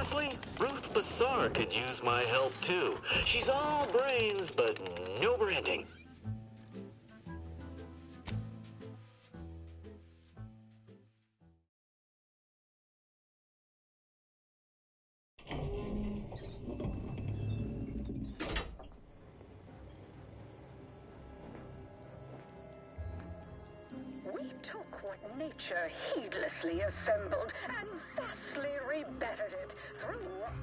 Honestly, Ruth Bassar could use my help too. She's all brains, but no branding. We took what nature heedlessly assembled and thusly rebettered it through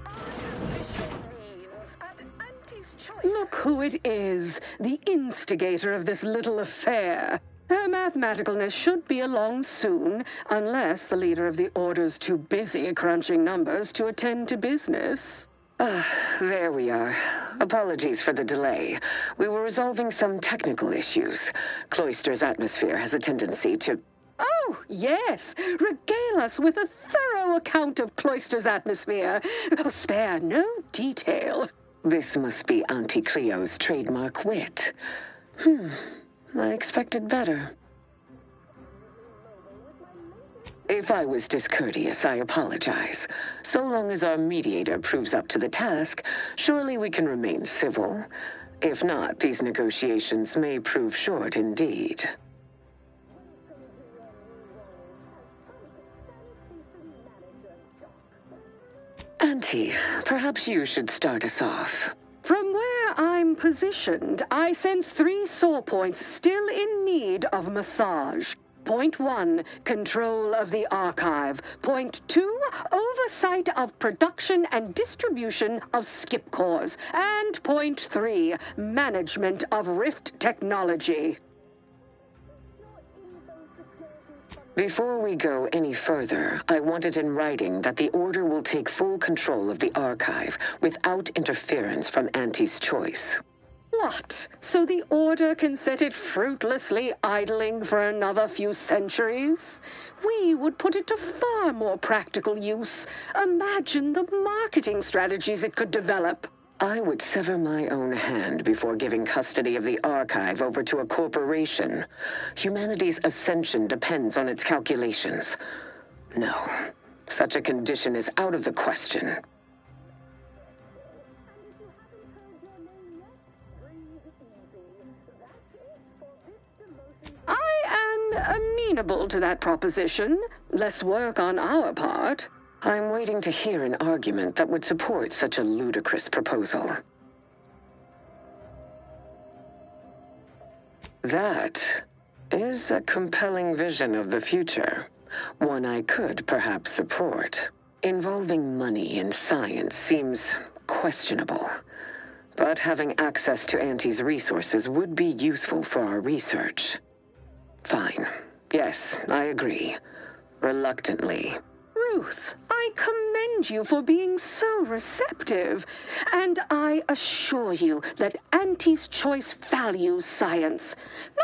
artificial means at Auntie's choice. Look who it is, the instigator of this little affair. Her mathematicalness should be along soon, unless the leader of the Order's too busy crunching numbers to attend to business. There we are. Apologies for the delay. We were resolving some technical issues. Cloister's atmosphere has a tendency to... Oh, yes. Regale us with a thorough account of Cloister's atmosphere. Spare no detail. This must be Auntie Cleo's trademark wit. I expected better. If I was discourteous, I apologize. So long as our mediator proves up to the task, surely we can remain civil. If not, these negotiations may prove short indeed. Auntie, perhaps you should start us off. From where I'm positioned, I sense 3 sore points still in need of massage. Point 1, control of the archive. Point 2, oversight of production and distribution of skip cores. And point 3, management of Rift technology. Before we go any further, I want it in writing that the Order will take full control of the archive without interference from Auntie's choice. What? So the Order can set it fruitlessly idling for another few centuries? We would put it to far more practical use. Imagine the marketing strategies it could develop. I would sever my own hand before giving custody of the archive over to a corporation. Humanity's ascension depends on its calculations. No, such a condition is out of the question. I am amenable to that proposition. Less work on our part. I'm waiting to hear an argument that would support such a ludicrous proposal. That is a compelling vision of the future. One I could perhaps support. Involving money in science seems questionable. But having access to Auntie's resources would be useful for our research. Fine. Yes, I agree. Reluctantly. Ruth, I commend you for being so receptive. And I assure you that Auntie's choice values science.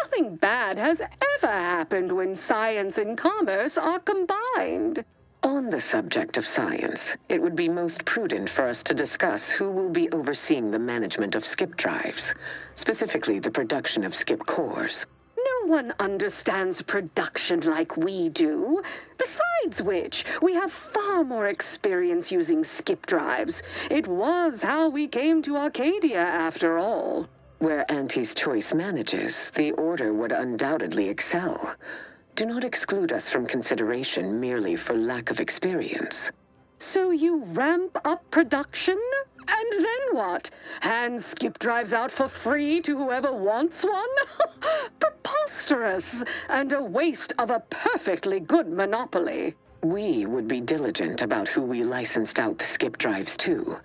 Nothing bad has ever happened when science and commerce are combined. On the subject of science, it would be most prudent for us to discuss who will be overseeing the management of skip drives, specifically the production of skip cores. No one understands production like we do. Besides which, we have far more experience using skip drives. It was how we came to Arcadia, after all. Where Auntie's choice manages, the Order would undoubtedly excel. Do not exclude us from consideration merely for lack of experience. So you ramp up production? And then what? Hand skip drives out for free to whoever wants one? Preposterous, and a waste of a perfectly good monopoly. We would be diligent about who we licensed out the skip drives to,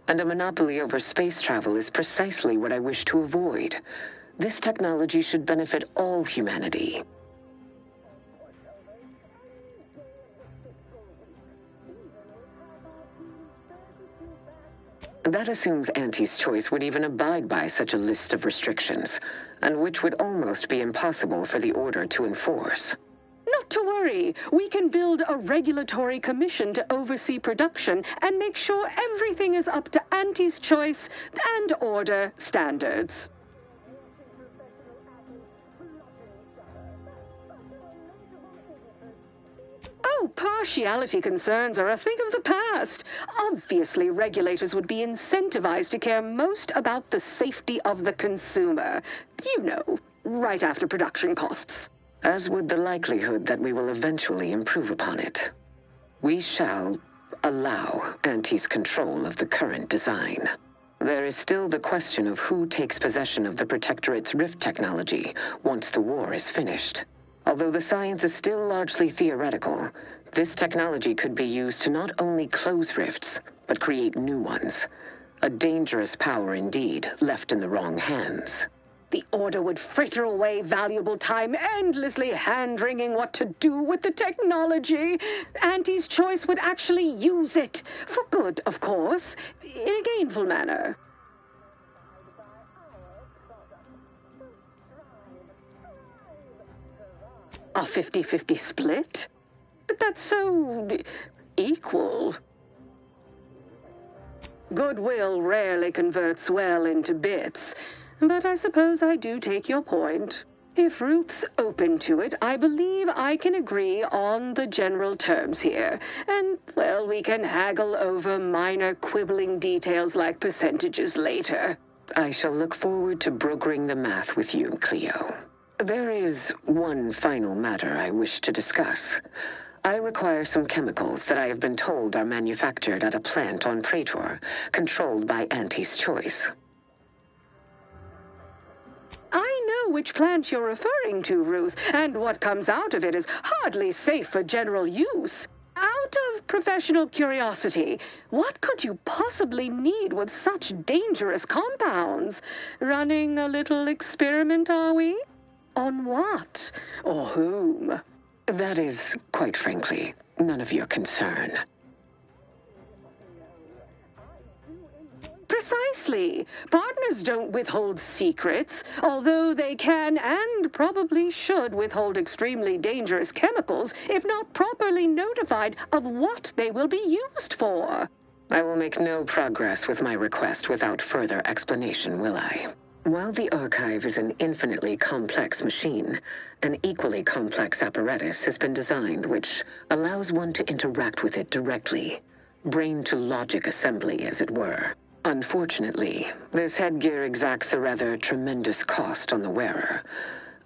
and a monopoly over space travel is precisely what I wish to avoid. This technology should benefit all humanity. That assumes Auntie's choice would even abide by such a list of restrictions, and which would almost be impossible for the Order to enforce. Not to worry. We can build a regulatory commission to oversee production and make sure everything is up to Auntie's choice and Order standards. Oh, Partiality concerns are a thing of the past. Obviously, regulators would be incentivized to care most about the safety of the consumer. You know, right after production costs. As would the likelihood that we will eventually improve upon it. We shall allow Auntie's control of the current design. There is still the question of who takes possession of the Protectorate's rift technology once the war is finished. Although the science is still largely theoretical, this technology could be used to not only close rifts, but create new ones. A dangerous power indeed, left in the wrong hands. The Order would fritter away valuable time endlessly hand-wringing what to do with the technology. Auntie's Choice would actually use it. For good, of course. In a gainful manner. A 50-50 split? But that's so equal. Goodwill rarely converts well into bits. But I suppose I do take your point. If Ruth's open to it, I believe I can agree on the general terms here. And, well, we can haggle over minor quibbling details like percentages later. I shall look forward to brokering the math with you, Cleo. There is one final matter I wish to discuss. I require some chemicals that I have been told are manufactured at a plant on Praetor, controlled by Auntie's Choice. I know which plant you're referring to, Ruth, and what comes out of it is hardly safe for general use. Out of professional curiosity, what could you possibly need with such dangerous compounds? Running a little experiment, are we? On what? Or whom? That is, quite frankly, none of your concern. Precisely. Partners don't withhold secrets, although they can and probably should withhold extremely dangerous chemicals if not properly notified of what they will be used for. I will make no progress with my request without further explanation, will I? While the Archive is an infinitely complex machine, an equally complex apparatus has been designed which allows one to interact with it directly. Brain-to-logic assembly, as it were. Unfortunately, this headgear exacts a rather tremendous cost on the wearer.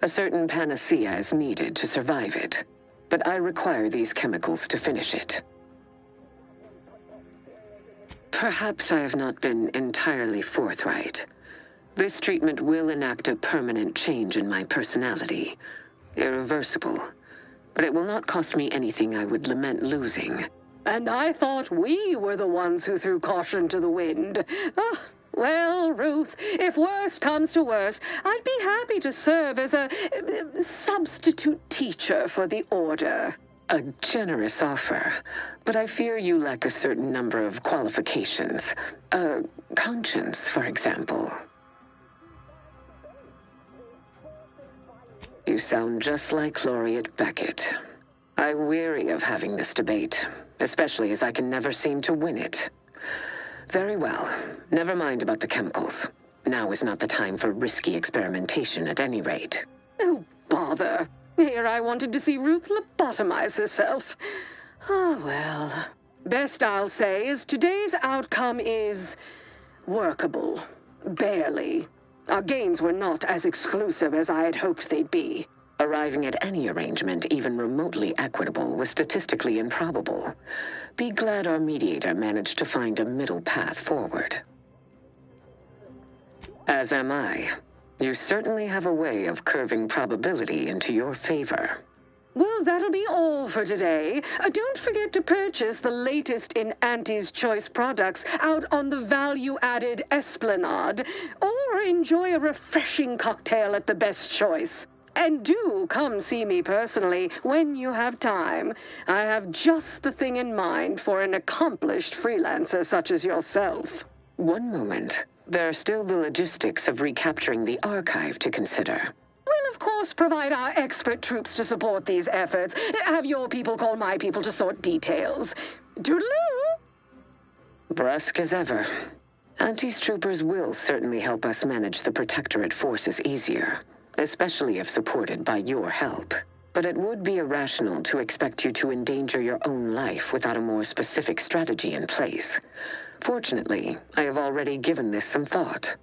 A certain panacea is needed to survive it, but I require these chemicals to finish it. Perhaps I have not been entirely forthright. This treatment will enact a permanent change in my personality. Irreversible. But it will not cost me anything I would lament losing. And I thought we were the ones who threw caution to the wind. Ah, well, Ruth, if worst comes to worst, I'd be happy to serve as a substitute teacher for the Order. A generous offer, but I fear you lack a certain number of qualifications. Conscience, for example. You sound just like Laureate Beckett. I'm weary of having this debate, especially as I can never seem to win it. Very well. Never mind about the chemicals. Now is not the time for risky experimentation at any rate. Oh, bother. Here I wanted to see Ruth lobotomize herself. Ah, well. Best I'll say is today's outcome is workable. Barely. Our gains were not as exclusive as I had hoped they'd be. Arriving at any arrangement even remotely equitable was statistically improbable. Be glad our mediator managed to find a middle path forward. As am I. You certainly have a way of curving probability into your favor. Well, that'll be all for today. Don't forget to purchase the latest in Auntie's Choice products out on the value-added Esplanade, or enjoy a refreshing cocktail at the Best Choice. And do come see me personally when you have time. I have just the thing in mind for an accomplished freelancer such as yourself. One moment. There are still the logistics of recapturing the Archive to consider. We'll, of course, provide our expert troops to support these efforts. Have your people call my people to sort details. Toodaloo! Brusque as ever. Auntie's troopers will certainly help us manage the Protectorate forces easier. Especially if supported by your help. but it would be irrational to expect you to endanger your own life without a more specific strategy in place. Fortunately, I have already given this some thought.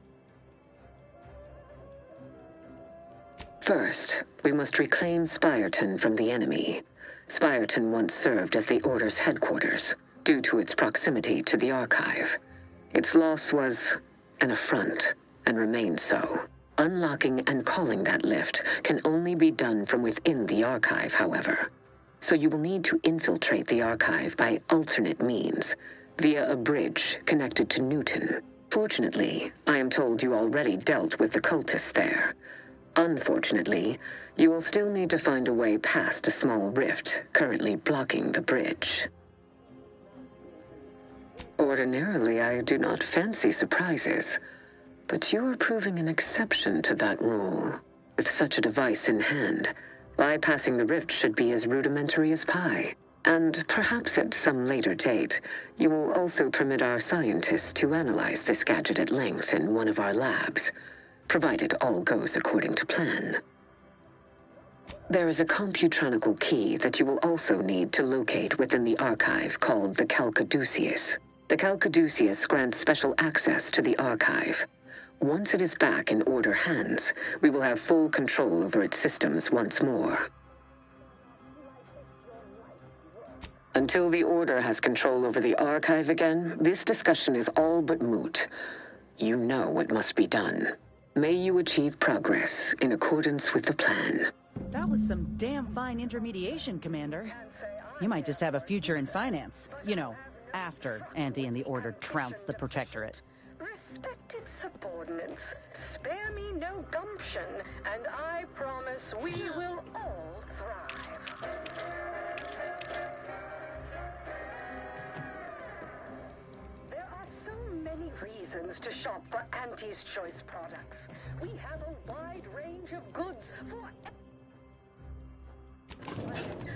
First, we must reclaim Spyreton from the enemy. Spyreton once served as the Order's headquarters, due to its proximity to the Archive. Its loss was an affront, and remains so. Unlocking and calling that lift can only be done from within the Archive, however. So you will need to infiltrate the Archive by alternate means, via a bridge connected to Newton. Fortunately, I am told you already dealt with the cultists there. Unfortunately, you will still need to find a way past a small rift currently blocking the bridge. Ordinarily, I do not fancy surprises, but you are proving an exception to that rule. With such a device in hand, bypassing the rift should be as rudimentary as pie. And perhaps at some later date, you will also permit our scientists to analyze this gadget at length in one of our labs, provided all goes according to plan. There is a computronical key that you will also need to locate within the Archive called the Calcaduceus. The Calcaduceus grants special access to the Archive. Once it is back in Order hands, we will have full control over its systems once more. Until the Order has control over the Archive again, this discussion is all but moot. You know what must be done. May you achieve progress in accordance with the plan. That was some damn fine intermediation, Commander. You might just have a future in finance. You know, after Anti and the Order trounce the Protectorate. Respected subordinates, spare me no gumption, and I promise we will all thrive. There are so many reasons to shop for Anti's Choice products. We have a wide range of goods for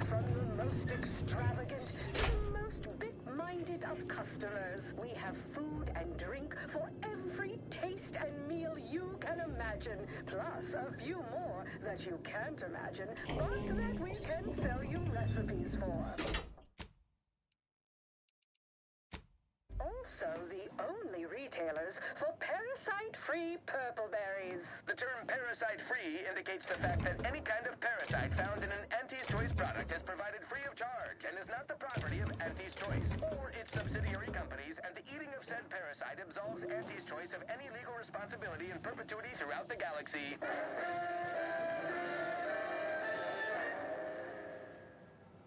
from the most extravagant to the most big-minded of customers. We have food and drink for every taste and meal you can imagine, plus a few more that you can't imagine, but that we can sell you recipes for. Also the only retailers for parasite-free purple berries. The term parasite-free indicates the fact that any kind of parasite found in an Anti's Choice product is provided free of charge and is not the property of Anti's Choice or its subsidiary companies, and the eating of said parasite absolves Anti's Choice of any legal responsibility in perpetuity throughout the galaxy.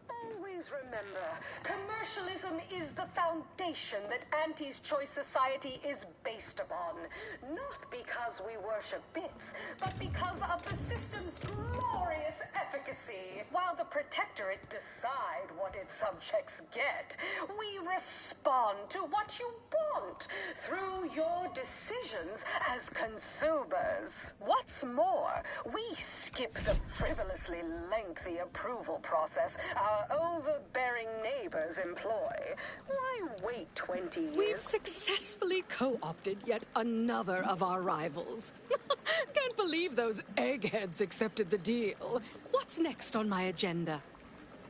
Always remember, commercialism is the foundation that Anti's Choice Society is based upon. Not because we worship bits, but because of the system's glorious efficacy. While the Protectorate decide what its subjects get, we respond to what you want through your decisions as consumers. What's more, we skip the frivolously lengthy approval process our overbearing neighbors employ. Why wait 20 years? We've successfully co-opted yet another of our rivals. Can't believe those eggheads accepted the deal. What's next on my agenda?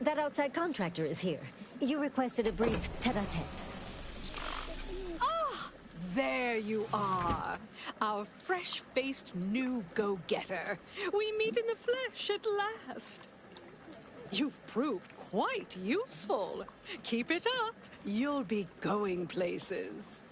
That outside contractor is here. You requested a brief tete-a-tete. Ah, there you are. Our fresh-faced new go-getter. We meet in the flesh at last. You've proved quite useful. Keep it up. You'll be going places.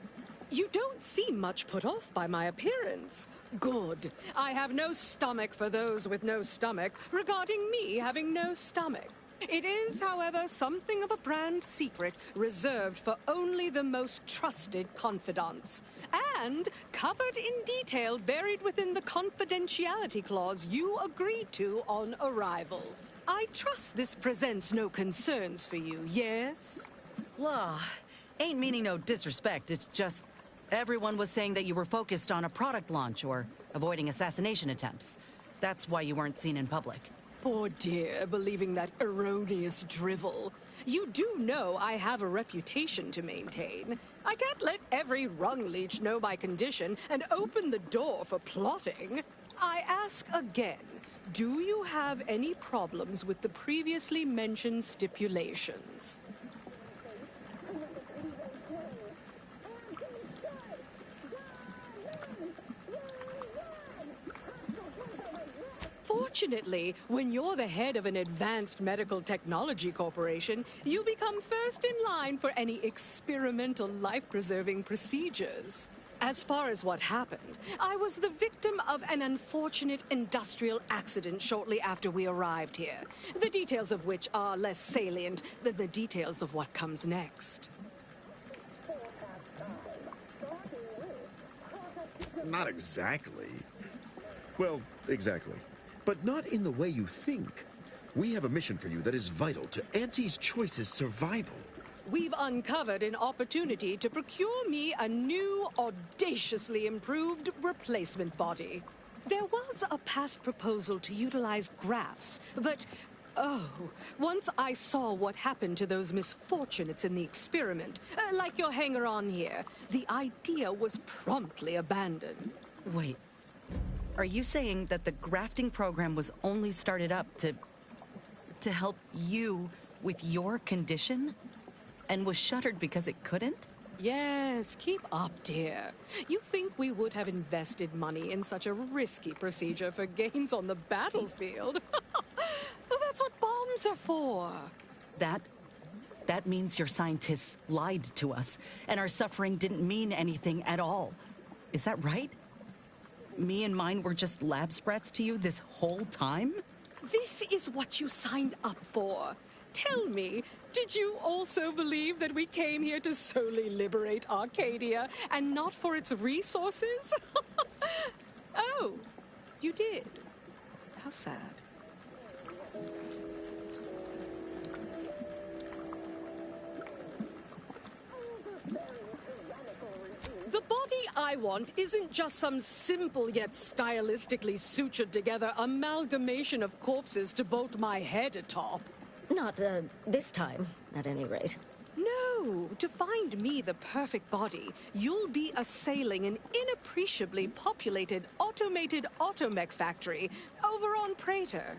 You don't seem much put off by my appearance. Good. I have no stomach for those with no stomach regarding me having no stomach. It is, however, something of a brand secret reserved for only the most trusted confidants, and covered in detail buried within the confidentiality clause you agreed to on arrival. I trust this presents no concerns for you, yes? Law, ain't meaning no disrespect, it's just everyone was saying that you were focused on a product launch or avoiding assassination attempts. That's why you weren't seen in public. Poor dear, believing that erroneous drivel. You do know I have a reputation to maintain. I can't let every rung leech know my condition and open the door for plotting. I ask again, Do you have any problems with the previously mentioned stipulations? Fortunately, when you're the head of an advanced medical technology corporation, you become first in line for any experimental life-preserving procedures. As far as what happened, I was the victim of an unfortunate industrial accident shortly after we arrived here, the details of which are less salient than the details of what comes next. Not exactly. Well, exactly. But not in the way you think. We have a mission for you that is vital to Auntie's Choice's survival. We've uncovered an opportunity to procure me a new, audaciously improved replacement body. There was a past proposal to utilize grafts, but once I saw what happened to those misfortunates in the experiment, like your hanger-on here, the idea was promptly abandoned. Wait. Are you saying that the grafting program was only started up to help you with your condition? And was shuttered because it couldn't? Yes, keep up, dear. You think we would have invested money in such a risky procedure for gains on the battlefield? Well, that's what bombs are for. That means your scientists lied to us, and our suffering didn't mean anything at all. Is that right? Me and mine were just lab sprats to you this whole time? This is what you signed up for. Tell me, did you also believe that we came here to solely liberate Arcadia and not for its resources? Oh, you did. How sad. The body I want isn't just some simple yet stylistically sutured together amalgamation of corpses to bolt my head atop. Not, this time, at any rate. No, to find me the perfect body, you'll be assailing an inappreciably populated automated automech factory over on Praetor.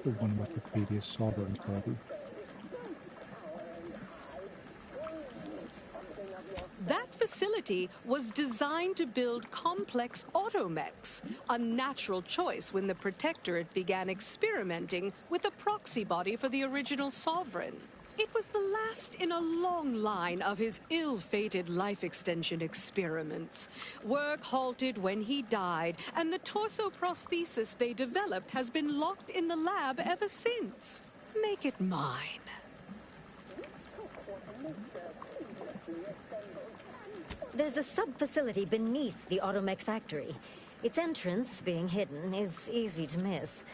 The one with the previous Sovereign's body. That facility was designed to build complex automechs, a natural choice when the Protectorate began experimenting with a proxy body for the original Sovereign. It was the last in a long line of his ill-fated life extension experiments. Work halted when he died, and the torso prosthesis they developed has been locked in the lab ever since. Make it mine. There's a sub-facility beneath the automech factory. Its entrance, being hidden, is easy to miss.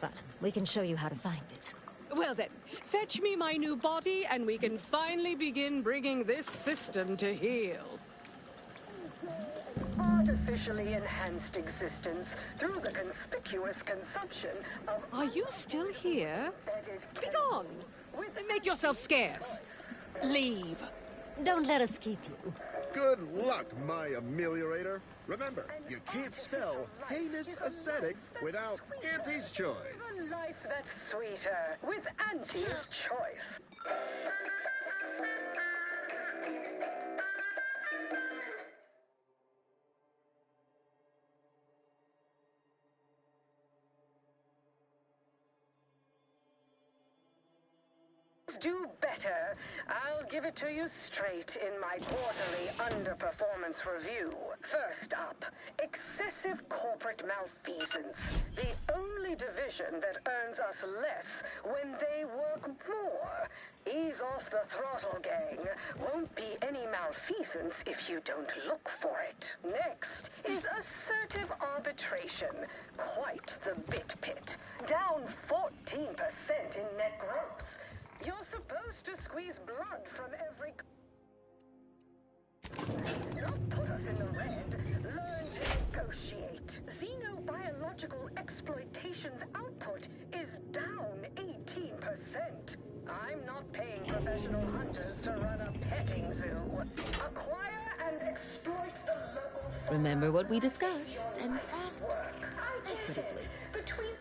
But we can show you how to find it. Well then, fetch me my new body and we can finally begin bringing this system to heel. Artificially enhanced existence through the conspicuous consumption of... Are you still here? Begone! Make yourself scarce. Leave. Don't let us keep you. Good luck, my ameliorator. Remember, you can't spell heinous ascetic without Auntie's Choice. A life that's sweeter with Auntie's Choice. Do better. I'll give it to you straight in my quarterly underperformance review. First up, excessive corporate malfeasance. The only division that earns us less when they work more. Ease off the throttle, gang. Won't be any malfeasance if you don't look for it. Next is assertive arbitration. Quite the bit pit. Down 14% in net gross. You're supposed to squeeze blood from every... Don't put us in the red. Learn to negotiate. Xenobiological exploitation's output is down 18%. I'm not paying professional hunters to run a petting zoo. Acquire and exploit the local Remember what we discussed and act equitably. Between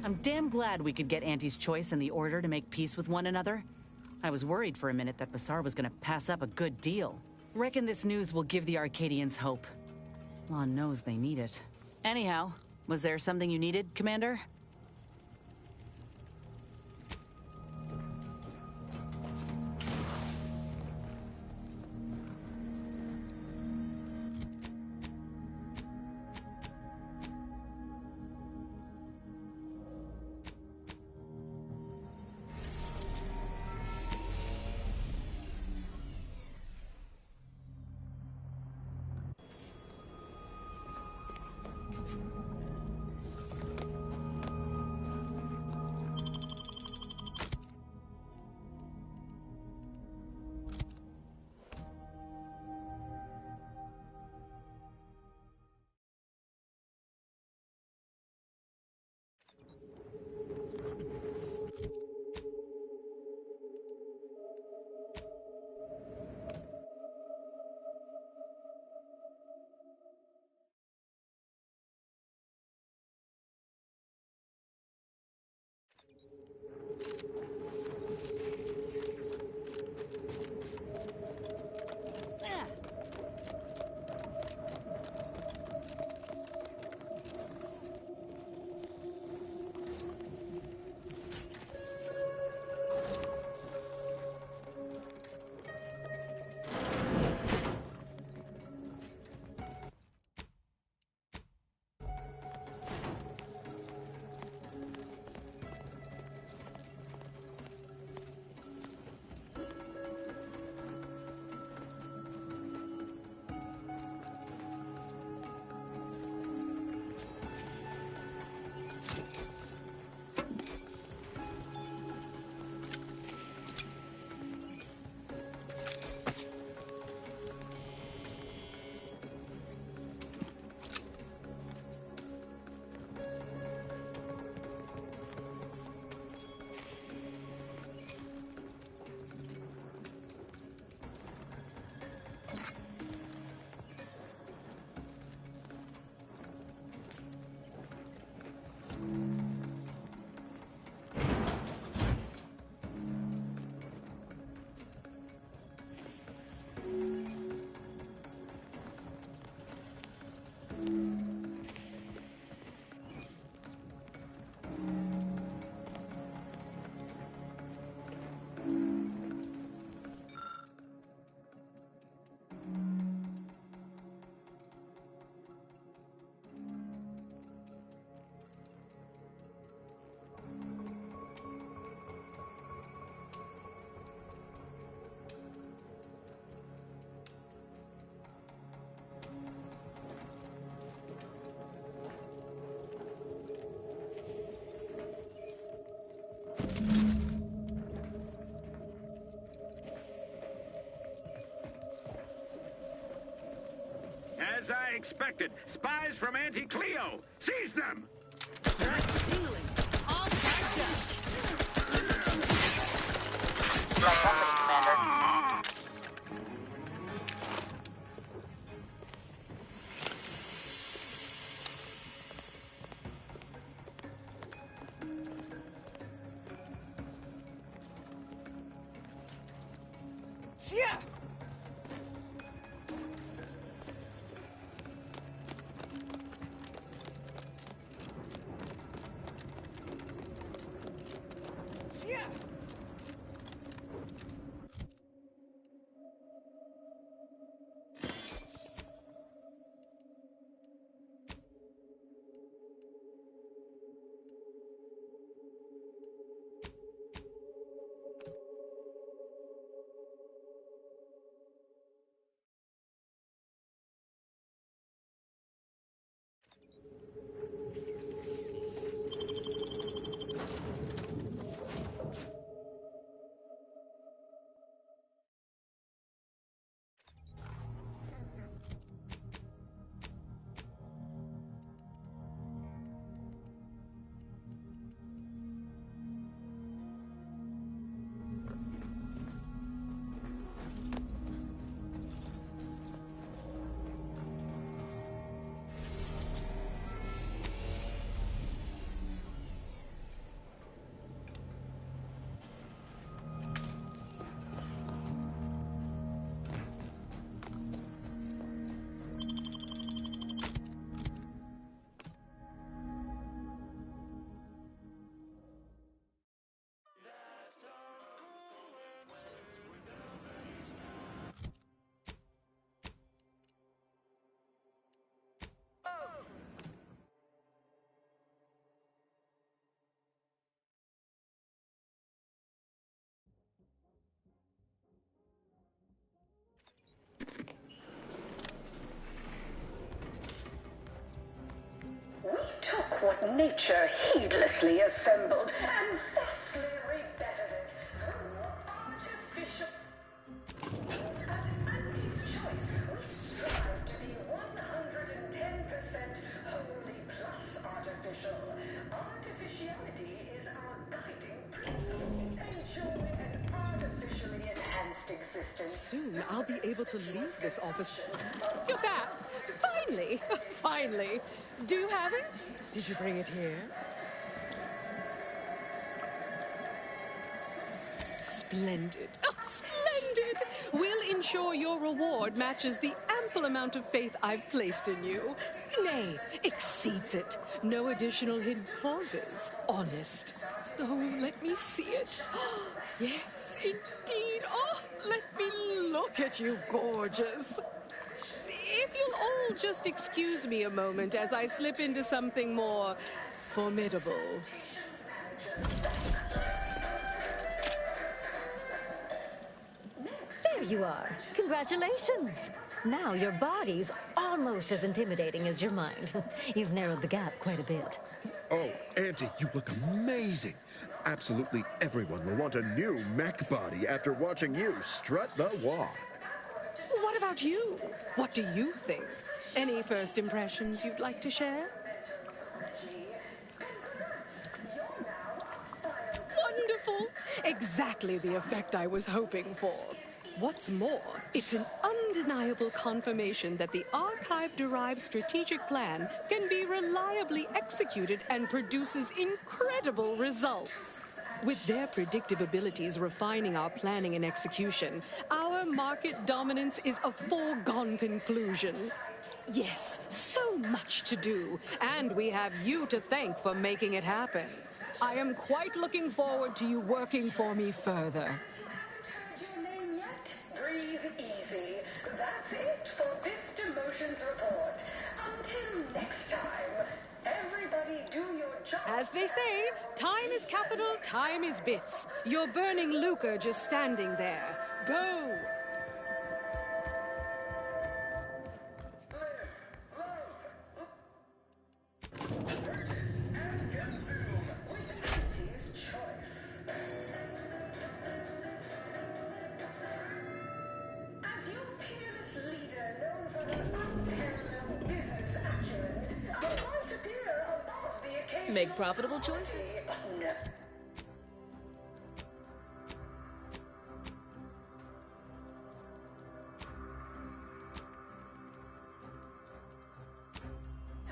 I'm damn glad we could get Auntie's Choice and the Order to make peace with one another. I was worried for a minute that Basar was gonna pass up a good deal. Reckon this news will give the Arcadians hope. Lon knows they need it. Anyhow, was there something you needed, Commander? As I expected, spies from Auntie Cleo! Seize them! All Yeah! what nature heedlessly assembled and thusly rebettered it through artificial... At Anti's Choice, we strive to be 110% wholly plus artificial. Artificiality is our guiding principle. Enjoy an artificially enhanced existence. Soon I'll be able to leave this office. You're back! Finally! Finally! Do you have it? Did you bring it here? Splendid. Oh, splendid! We'll ensure your reward matches the ample amount of faith I've placed in you. Nay, exceeds it. No additional hidden clauses. Honest. Oh, let me see it. Yes, indeed. Oh, let me look at you, gorgeous. If you'll all just excuse me a moment as I slip into something more formidable. There you are. Congratulations. Now your body's almost as intimidating as your mind. You've narrowed the gap quite a bit. Oh, Auntie, you look amazing. Absolutely everyone will want a new mech body after watching you strut the walk. What about you? What do you think? Any first impressions you'd like to share? Wonderful! Exactly the effect I was hoping for. What's more, it's an undeniable confirmation that the Archive-derived strategic plan can be reliably executed and produces incredible results. With their predictive abilities refining our planning and execution, our market dominance is a foregone conclusion. Yes, so much to do, and we have you to thank for making it happen. I am quite looking forward to you working for me further. Your name yet? Breathe easy. That's it for this demotions report. Until next time, everybody do your job. As they say, time is capital, time is bits. You're burning lucre just standing there. Go! Make profitable choices.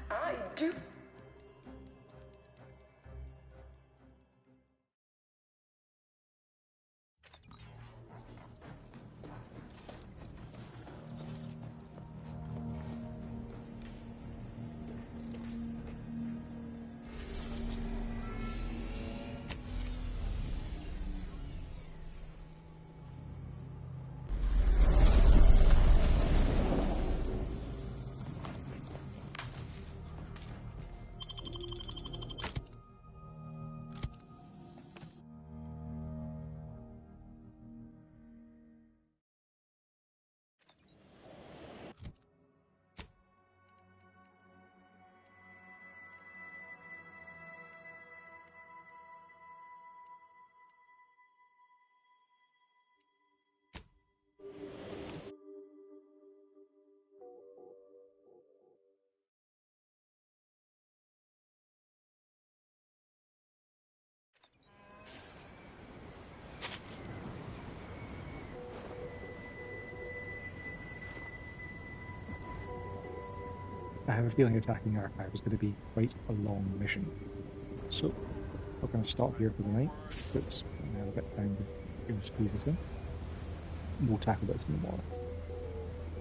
I do. I have a feeling attacking the Archive is going to be quite a long mission. So, we're going to stop here for the night, but we have a bit of time to squeeze this in. We'll tackle this in the morning.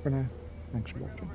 For now, thanks for watching.